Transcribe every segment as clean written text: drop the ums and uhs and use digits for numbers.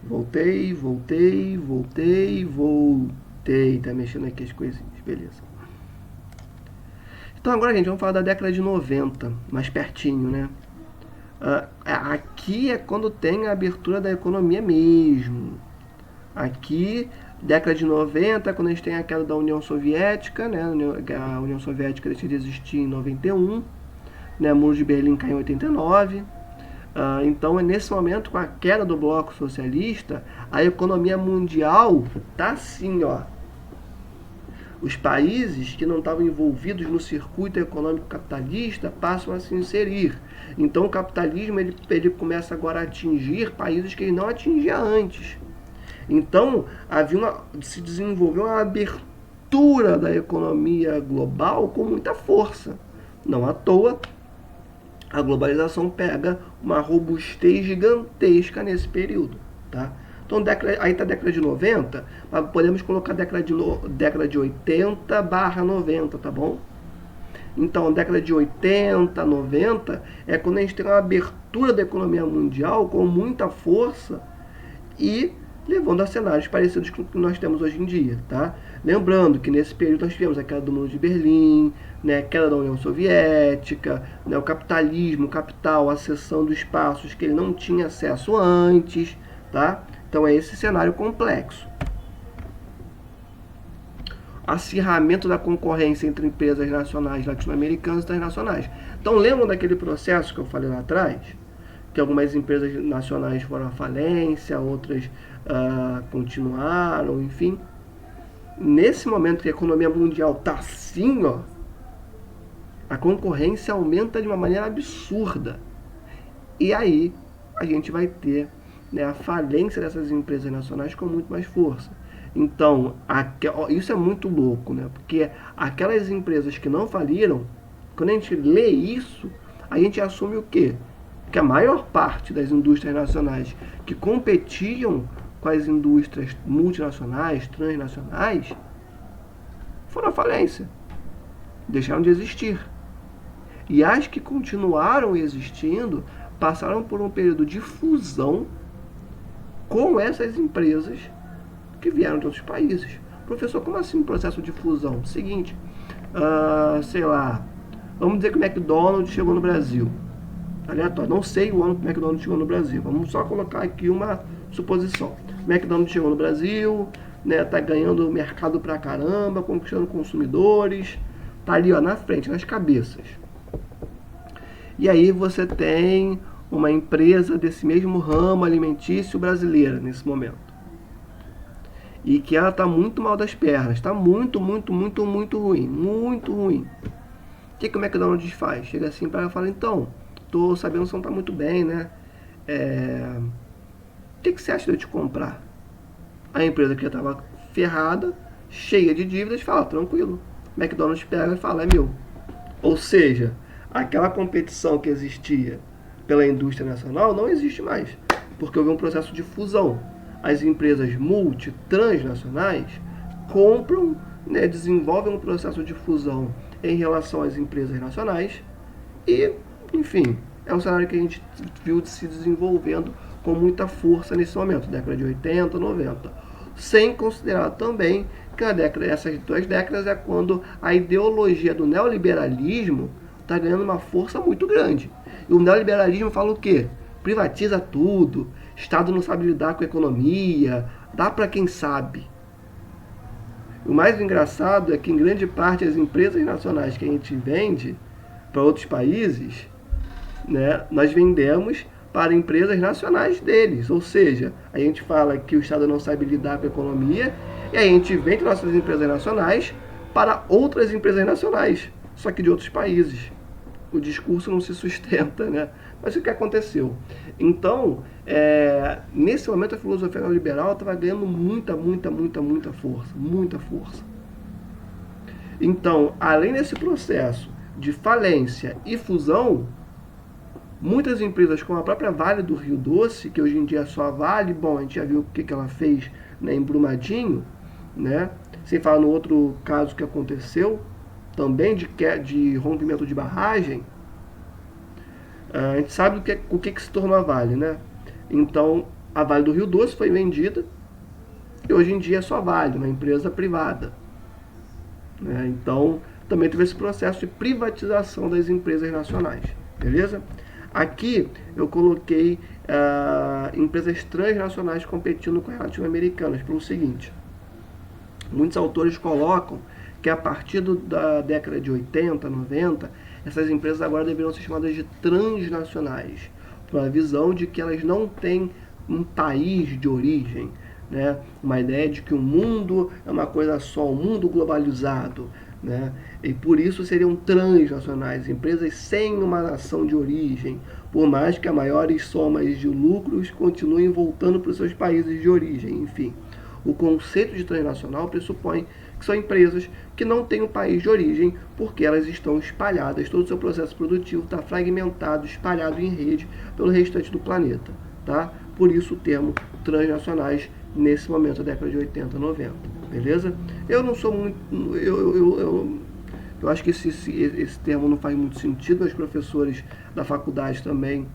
Voltei. Tá mexendo aqui as coisinhas, beleza. Então agora, gente, vamos falar da década de 90, mais pertinho, né? Aqui é quando tem a abertura da economia mesmo. Aqui, década de 90, quando a gente tem a queda da União Soviética, né? A União Soviética deixa de existir em 91, né? O Muro de Berlim caiu em 89. Então, é nesse momento, com a queda do bloco socialista, a economia mundial tá assim, ó. Os países que não estavam envolvidos no circuito econômico capitalista passam a se inserir. Então, o capitalismo ele começa agora a atingir países que ele não atingia antes. Então, se desenvolveu uma abertura da economia global com muita força. Não à toa, a globalização pega uma robustez gigantesca nesse período. Tá? Então, aí está a década de 90, mas podemos colocar década de 80/90, tá bom? Então, década de 80, 90, é quando a gente tem uma abertura da economia mundial com muita força e levando a cenários parecidos com o que nós temos hoje em dia, tá? Lembrando que nesse período nós tivemos a queda do Muro de Berlim, né, a queda da União Soviética, né, o capitalismo, o capital, a cessão dos espaços que ele não tinha acesso antes, tá? Então é esse cenário complexo. Acirramento da concorrência entre empresas nacionais, latino-americanas e transnacionais. Então lembram daquele processo que eu falei lá atrás? Que algumas empresas nacionais foram à falência, outras continuaram, enfim. Nesse momento que a economia mundial está assim, ó, a concorrência aumenta de uma maneira absurda. E aí a gente vai ter, né, a falência dessas empresas nacionais com muito mais força. Então, isso é muito louco, né? Porque aquelas empresas que não faliram, quando a gente lê isso, a gente assume o quê? Que a maior parte das indústrias nacionais que competiam com as indústrias multinacionais, transnacionais, foram à falência. Deixaram de existir. E as que continuaram existindo passaram por um período de fusão com essas empresas que vieram de outros países. Professor, como assim um processo de fusão? Seguinte, sei lá, vamos dizer que o McDonald's chegou no Brasil. Aleatório, não sei o ano que o McDonald's chegou no Brasil. Vamos só colocar aqui uma suposição. O McDonald's chegou no Brasil, né, tá ganhando mercado pra caramba, conquistando consumidores, tá ali, ó, na frente, nas cabeças. E aí você tem uma empresa desse mesmo ramo alimentício brasileira nesse momento. E que ela tá muito mal das pernas, tá muito ruim, muito ruim. O que o McDonald's faz? Chega assim para ela e fala, então, tô sabendo que você não tá muito bem, né? O que você acha de eu te comprar? A empresa que já estava ferrada, cheia de dívidas, fala, tranquilo. McDonald's pega e fala, é meu. Ou seja, aquela competição que existia pela indústria nacional não existe mais, porque houve um processo de fusão. As empresas transnacionais compram, né, desenvolvem um processo de fusão em relação às empresas nacionais e, enfim, é um cenário que a gente viu se desenvolvendo com muita força nesse momento, década de 80, 90. Sem considerar também que essas 2 décadas é quando a ideologia do neoliberalismo está ganhando uma força muito grande. E o neoliberalismo fala o quê? Privatiza tudo, Estado não sabe lidar com a economia, dá para quem sabe. O mais engraçado é que, em grande parte, as empresas nacionais que a gente vende para outros países, né, nós vendemos para empresas nacionais deles. Ou seja, a gente fala que o Estado não sabe lidar com a economia e a gente vende nossas empresas nacionais para outras empresas nacionais, só que de outros países. O discurso não se sustenta, né? Mas o que aconteceu? Então, nesse momento a filosofia neoliberal estava ganhando muita força, muita força. Então, além desse processo de falência e fusão, muitas empresas, como a própria Vale do Rio Doce, que hoje em dia é só a Vale, bom, a gente já viu o que ela fez, né, em Brumadinho, né? Sem falar no outro caso que aconteceu, também de rompimento de barragem, a gente sabe o que se tornou a Vale, né? Então, A Vale do Rio Doce foi vendida e hoje em dia é só Vale, uma empresa privada. Né? Então, também teve esse processo de privatização das empresas nacionais. Beleza? Aqui eu coloquei empresas transnacionais competindo com as latino-americanas pelo seguinte. Muitos autores colocam que a partir da década de 80, 90, essas empresas agora deveriam ser chamadas de transnacionais, por uma visão de que elas não têm um país de origem, né? Uma ideia de que o mundo é uma coisa só, um mundo globalizado, né? E por isso seriam transnacionais, empresas sem uma nação de origem, por mais que as maiores somas de lucros continuem voltando para os seus países de origem, enfim. O conceito de transnacional pressupõe que são empresas que não têm um país de origem, porque elas estão espalhadas, todo o seu processo produtivo está fragmentado, espalhado em rede pelo restante do planeta. Tá? Por isso o termo transnacionais nesse momento, da década de 80, 90. Beleza? Eu não sou muito... Eu acho que esse termo não faz muito sentido, os professores da faculdade também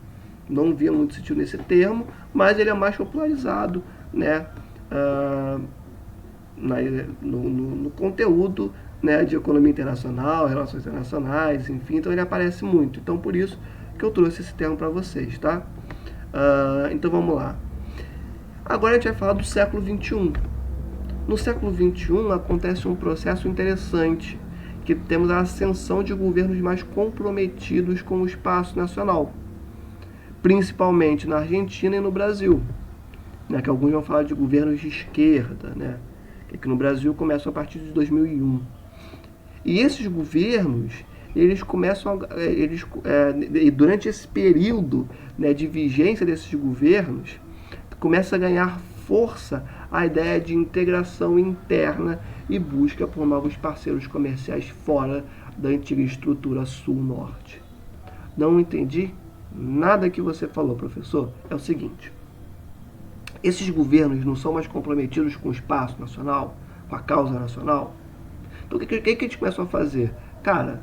não viam muito sentido nesse termo, mas ele é mais popularizado, né? No conteúdo, né, de economia internacional, relações internacionais, enfim, então ele aparece muito. Então por isso que eu trouxe esse termo para vocês, tá? Então vamos lá. Agora a gente vai falar do século XXI. No século XXI acontece um processo interessante, que temos a ascensão de governos mais comprometidos com o espaço nacional, principalmente na Argentina e no Brasil, né, que alguns vão falar de governos de esquerda, né, que no Brasil começam a partir de 2001. E esses governos, eles começam e durante esse período, né, de vigência desses governos, começa a ganhar força a ideia de integração interna e busca por novos parceiros comerciais fora da antiga estrutura sul-norte. Não entendi nada que você falou, professor. É o seguinte: esses governos não são mais comprometidos com o espaço nacional, com a causa nacional. Então o que a gente começou a fazer? Cara,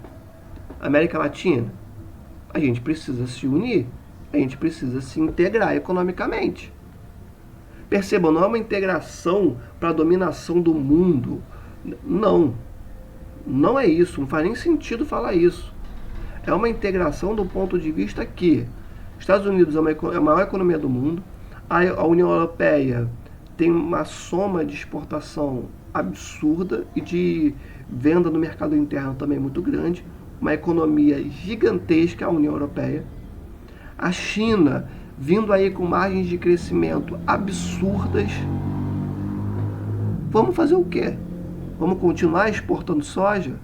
América Latina, a gente precisa se unir, a gente precisa se integrar economicamente. Percebam, não é uma integração para a dominação do mundo. Não. Não é isso, não faz nem sentido falar isso. É uma integração do ponto de vista que os Estados Unidos é a maior economia do mundo, a União Europeia tem uma soma de exportação absurda e de venda no mercado interno também muito grande, uma economia gigantesca, a União Europeia. A China vindo aí com margens de crescimento absurdas. Vamos fazer o quê? Vamos continuar exportando soja?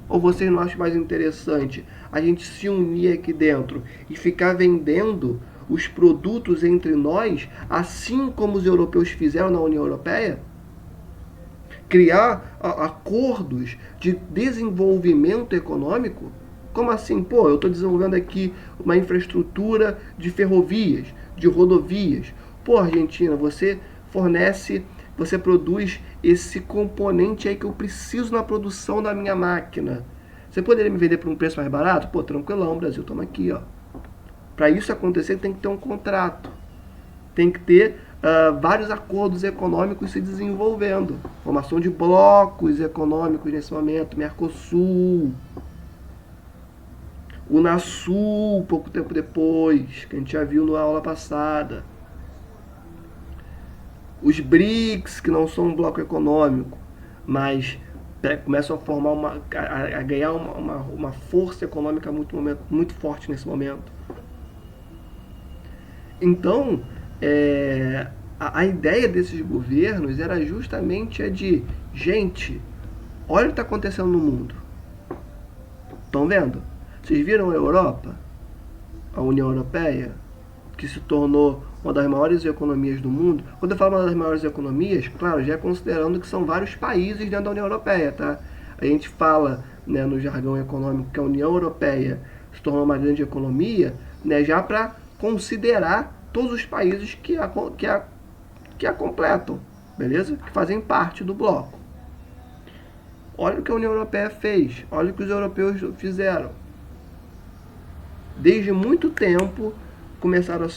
Ou vocês não acham mais interessante a gente se unir aqui dentro e ficar vendendo os produtos entre nós, assim como os europeus fizeram na União Europeia? Criar acordos de desenvolvimento econômico? Como assim? Pô, eu estou desenvolvendo aqui uma infraestrutura de ferrovias, de rodovias. Pô, Argentina, você produz esse componente aí que eu preciso na produção da minha máquina. Você poderia me vender por um preço mais barato? Pô, tranquilão, Brasil, toma aqui, ó. Para isso acontecer, tem que ter um contrato. Tem que ter vários acordos econômicos se desenvolvendo. Formação de blocos econômicos nesse momento, Mercosul, Unasul, pouco tempo depois, que a gente já viu na aula passada. Os BRICS, que não são um bloco econômico, mas começam a formar a ganhar uma força econômica muito forte nesse momento. Então, a ideia desses governos era justamente a de, gente, olha o que está acontecendo no mundo. Estão vendo? Vocês viram a Europa? A União Europeia, que se tornou uma das maiores economias do mundo. Quando eu falo uma das maiores economias, claro, já é considerando que são vários países dentro da União Europeia, tá? A gente fala, né, no jargão econômico que a União Europeia se tornou uma grande economia, né, já para considerar todos os países que a completam, beleza? Que fazem parte do bloco. Olha o que a União Europeia fez, olha o que os europeus fizeram. Desde muito tempo, começaram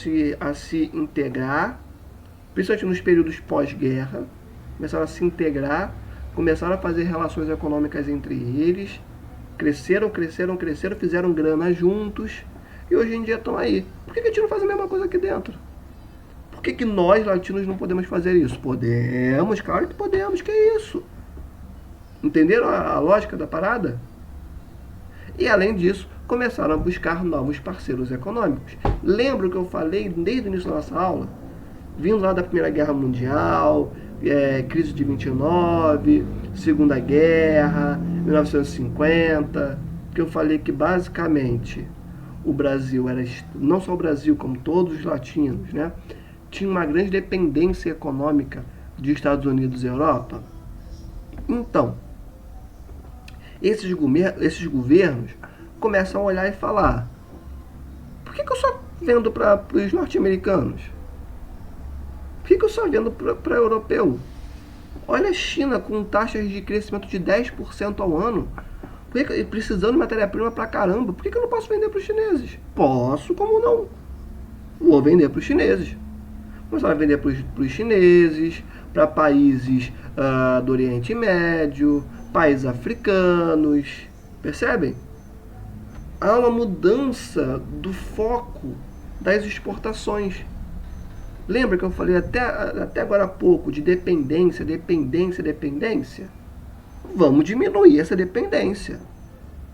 a se integrar, principalmente nos períodos pós-guerra, começaram a se integrar, começaram a fazer relações econômicas entre eles, cresceram, fizeram grana juntos, e hoje em dia estão aí. Por que a gente não faz a mesma coisa aqui dentro? Por que nós, latinos, não podemos fazer isso? Podemos, claro que podemos, que é isso? Entenderam a lógica da parada? E além disso, começaram a buscar novos parceiros econômicos. Lembra que eu falei desde o início da nossa aula? Vindo lá da Primeira Guerra Mundial, crise de 29, Segunda Guerra, 1950, que eu falei que basicamente o Brasil era, não só o Brasil, como todos os latinos, né, tinha uma grande dependência econômica de Estados Unidos e Europa. Então, esses governos começam a olhar e falar: por que eu só vendo para os norte-americanos? Por que eu só vendo para europeu? Olha a China com taxas de crescimento de 10% ao ano, precisando de matéria-prima pra caramba. Por que eu não posso vender para os chineses? Posso, como não? Vou vender para os chineses. Começar a vender para os chineses, para países do Oriente Médio, países africanos. Percebem? Há uma mudança do foco das exportações. Lembra que eu falei até agora há pouco de dependência? Vamos diminuir essa dependência.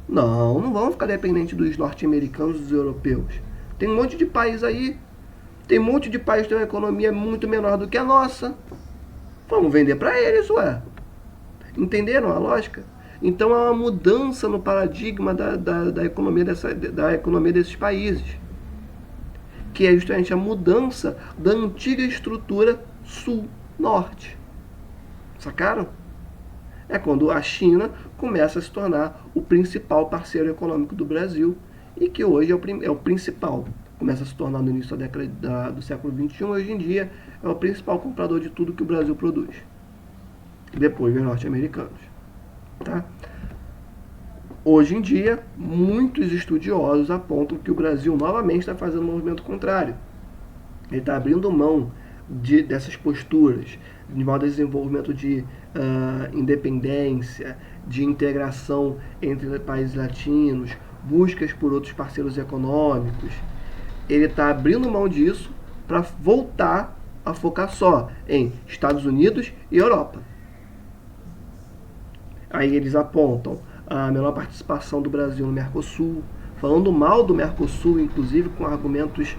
Não vamos ficar dependentes dos norte-americanos e dos europeus. Tem um monte de país aí. Tem um monte de país que tem uma economia muito menor do que a nossa. Vamos vender para eles, ué. Entenderam a lógica? Então há uma mudança no paradigma da economia desses países, que é justamente a mudança da antiga estrutura sul-norte. Sacaram? É quando a China começa a se tornar o principal parceiro econômico do Brasil, e que hoje é o principal. Começa a se tornar no início da década do século XXI, hoje em dia é o principal comprador de tudo que o Brasil produz. Depois vem norte-americanos. Tá? Hoje em dia, muitos estudiosos apontam que o Brasil novamente está fazendo um movimento contrário. Ele está abrindo mão dessas posturas, de modo de desenvolvimento de independência, de integração entre países latinos, buscas por outros parceiros econômicos. Ele está abrindo mão disso para voltar a focar só em Estados Unidos e Europa. Aí eles apontam a menor participação do Brasil no Mercosul, falando mal do Mercosul, inclusive com argumentos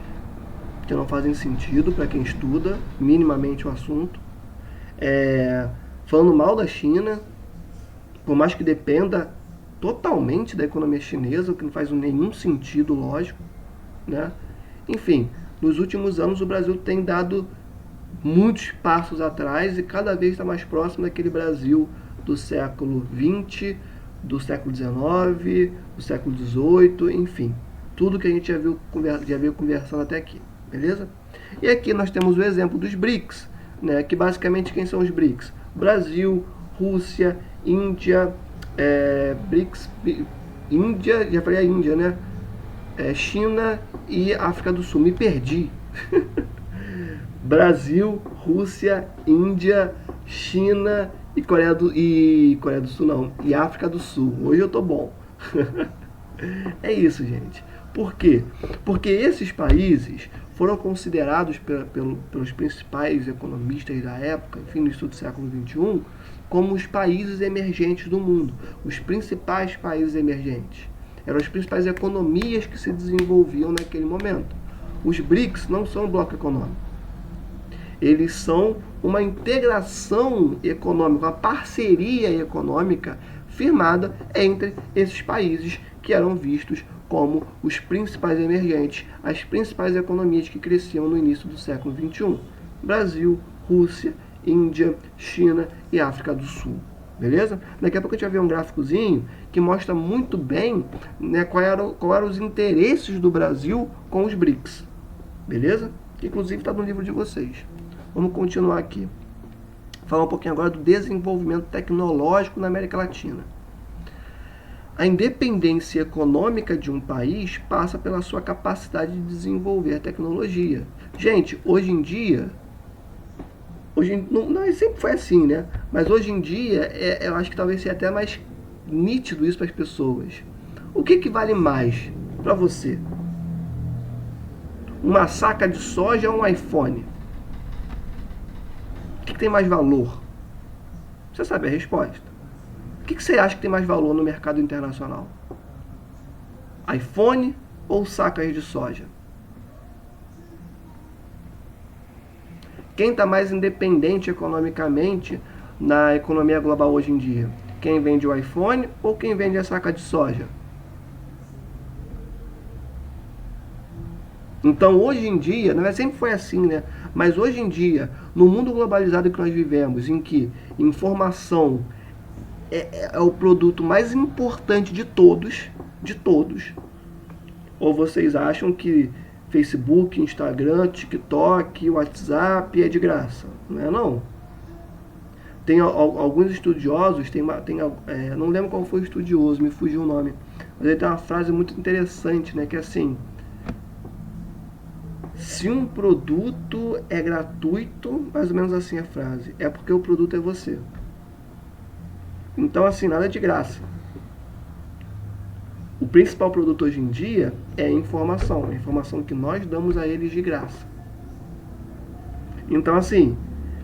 que não fazem sentido para quem estuda minimamente o assunto. Falando mal da China, por mais que dependa totalmente da economia chinesa, o que não faz nenhum sentido lógico, né? Enfim, nos últimos anos o Brasil tem dado muitos passos atrás e cada vez está mais próximo daquele Brasil do século XX, do século XIX, do século XVIII, enfim, tudo que a gente já veio conversando até aqui, beleza? E aqui nós temos o exemplo dos BRICS, né, que basicamente quem são os BRICS? Brasil, Rússia, Índia, BRICS, Índia, já falei a Índia, né? China e África do Sul, me perdi. Brasil, Rússia, Índia, China e Coreia do Sul não, e África do Sul. Hoje eu tô bom. É isso, gente. Por quê? Porque esses países foram considerados pelos principais economistas da época, enfim, no estudo do século XXI, como os países emergentes do mundo, os principais países emergentes. Eram as principais economias que se desenvolviam naquele momento. Os BRICS não são um bloco econômico. Eles são uma integração econômica, uma parceria econômica firmada entre esses países que eram vistos como os principais emergentes, as principais economias que cresciam no início do século XXI. Brasil, Rússia, Índia, China e África do Sul. Beleza? Daqui a pouco a gente vai ver um gráficozinho que mostra muito bem, né, qual eram os interesses do Brasil com os BRICS. Beleza? Que inclusive está no livro de vocês. Vamos continuar aqui. Falar um pouquinho agora do desenvolvimento tecnológico na América Latina. A independência econômica de um país passa pela sua capacidade de desenvolver tecnologia. Gente, hoje em dia, não, sempre foi assim, né? Mas hoje em dia, eu acho que talvez seja até mais nítido isso para as pessoas. O que vale mais para você? Uma saca de soja ou um iPhone? O que tem mais valor? Você sabe a resposta. O que você acha que tem mais valor no mercado internacional? iPhone ou sacas de soja? Quem está mais independente economicamente na economia global hoje em dia? Quem vende o iPhone ou quem vende a saca de soja? Então, hoje em dia, não é sempre foi assim, né? Mas hoje em dia, no mundo globalizado que nós vivemos, em que informação é o produto mais importante de todos, ou vocês acham que Facebook, Instagram, TikTok, WhatsApp é de graça? Não é não. Tem alguns estudiosos, não lembro qual foi o estudioso, me fugiu o nome, mas ele tem uma frase muito interessante, né, que é assim: se um produto é gratuito, mais ou menos assim a frase, é porque o produto é você. Então, assim, nada de graça. O principal produto hoje em dia é a informação que nós damos a eles de graça. Então, assim,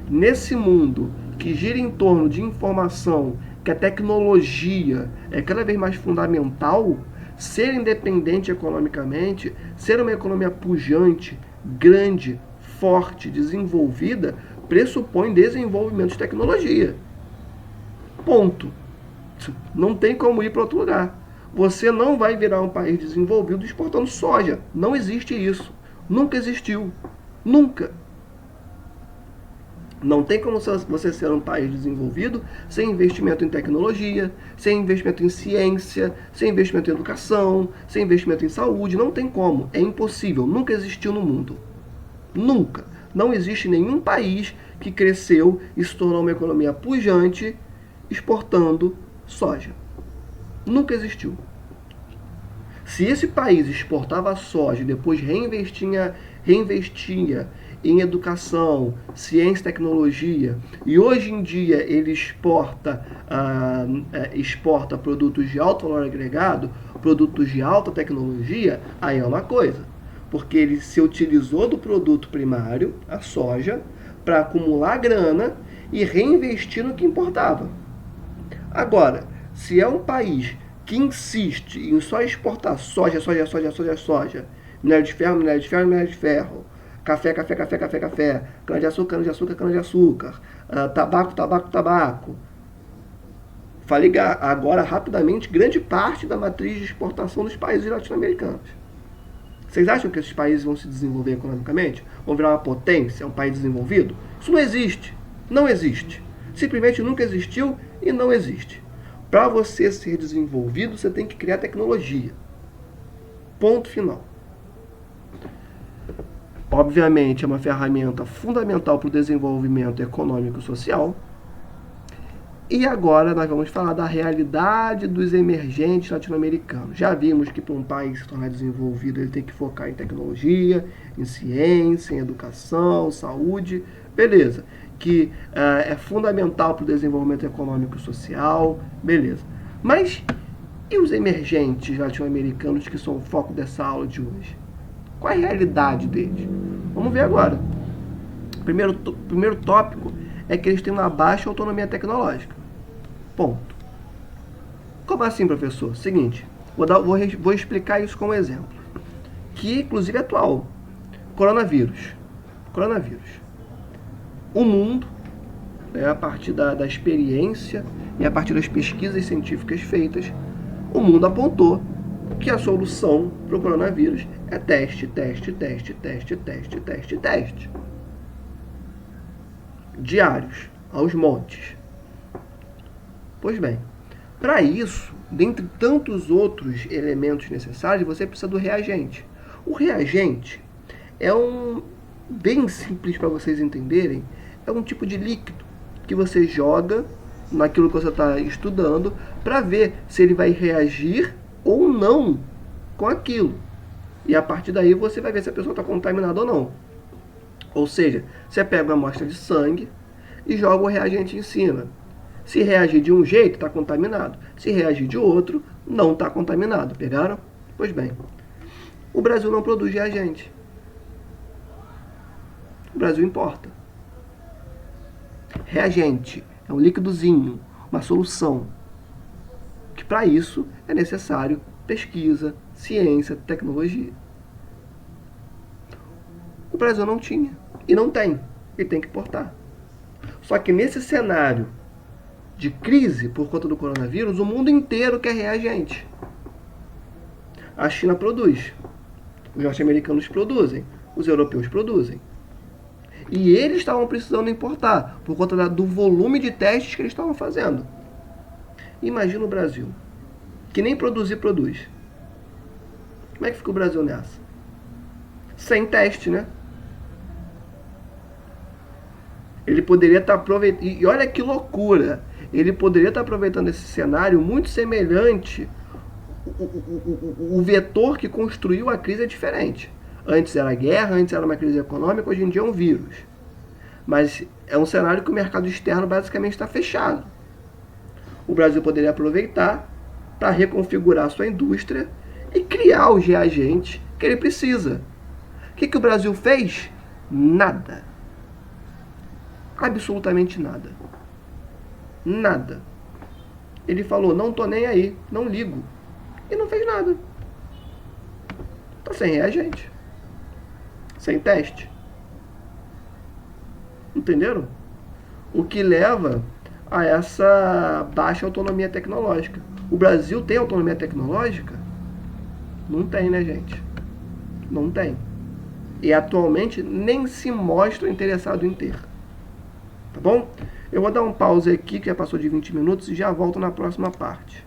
nesse mundo que gira em torno de informação, que a tecnologia é cada vez mais fundamental, ser independente economicamente, ser uma economia pujante, grande, forte, desenvolvida, pressupõe desenvolvimento de tecnologia. Ponto. Não tem como ir para outro lugar. Você não vai virar um país desenvolvido exportando soja. Não existe isso. Nunca existiu. Nunca. Não tem como você ser um país desenvolvido sem investimento em tecnologia, sem investimento em ciência, sem investimento em educação, sem investimento em saúde. Não tem como. É impossível. Nunca existiu no mundo. Nunca. Não existe nenhum país que cresceu e se tornou uma economia pujante exportando soja. Nunca existiu. Se esse país exportava soja e depois reinvestia em educação, ciência e tecnologia, e hoje em dia ele exporta produtos de alto valor agregado, produtos de alta tecnologia, aí é uma coisa. Porque ele se utilizou do produto primário, a soja, para acumular grana e reinvestir no que importava. Agora, se é um país que insiste em só exportar soja, minério de ferro, café, cana-de-açúcar, tabaco. Falei agora rapidamente grande parte da matriz de exportação dos países latino-americanos. Vocês acham que esses países vão se desenvolver economicamente? Vão virar uma potência, um país desenvolvido? Isso não existe. Não existe. Simplesmente nunca existiu e não existe. Para você ser desenvolvido, você tem que criar tecnologia. Ponto final. Obviamente, é uma ferramenta fundamental para o desenvolvimento econômico e social. E agora nós vamos falar da realidade dos emergentes latino-americanos. Já vimos que para um país se tornar desenvolvido, ele tem que focar em tecnologia, em ciência, em educação, saúde. Beleza. Que é fundamental para o desenvolvimento econômico e social. Beleza. Mas e os emergentes latino-americanos que são o foco dessa aula de hoje? Qual é a realidade deles? Vamos ver agora. Primeiro tópico é que eles têm uma baixa autonomia tecnológica. Ponto. Como assim, professor? Seguinte, vou explicar isso como exemplo. Que, inclusive, é atual. Coronavírus. O mundo, a partir da experiência e a partir das pesquisas científicas feitas, o mundo apontou que a solução para o coronavírus é teste. Diários, aos montes. Pois bem, para isso, dentre tantos outros elementos necessários, você precisa do reagente. O reagente é bem simples para vocês entenderem, é um tipo de líquido que você joga naquilo que você está estudando para ver se ele vai reagir ou não com aquilo. E a partir daí você vai ver se a pessoa está contaminada ou não. Ou seja, você pega uma amostra de sangue e joga o reagente em cima. Se reagir de um jeito, está contaminado. Se reagir de outro, não está contaminado. Pegaram? Pois bem, o Brasil não produz reagente. O Brasil importa. Reagente é um líquidozinho, uma solução. Que para isso é necessário pesquisa, ciência, tecnologia. O Brasil não tinha e não tem, e tem que importar. Só que nesse cenário de crise por conta do coronavírus, o mundo inteiro quer reagente. A China produz, os norte-americanos produzem, os europeus produzem. E eles estavam precisando importar por conta do volume de testes que eles estavam fazendo. Imagina o Brasil, que nem produzir produz. Como é que fica o Brasil nessa? Sem teste, né? Ele poderia estar aproveitando. E olha que loucura! Ele poderia estar aproveitando esse cenário muito semelhante. O vetor que construiu a crise é diferente. Antes era guerra, antes era uma crise econômica, hoje em dia é um vírus. Mas é um cenário que o mercado externo basicamente está fechado. O Brasil poderia aproveitar para reconfigurar a sua indústria e criar os reagentes que ele precisa. O que o Brasil fez? Nada. Absolutamente nada. Nada. Ele falou, não tô nem aí, não ligo. E não fez nada. Tá sem reagente. Sem teste. Entenderam? O que leva a essa baixa autonomia tecnológica. O Brasil tem autonomia tecnológica? Não tem, né, gente? Não tem. E atualmente nem se mostra interessado em ter. Tá bom? Eu vou dar um pause aqui, que já passou de 20 minutos, e já volto na próxima parte.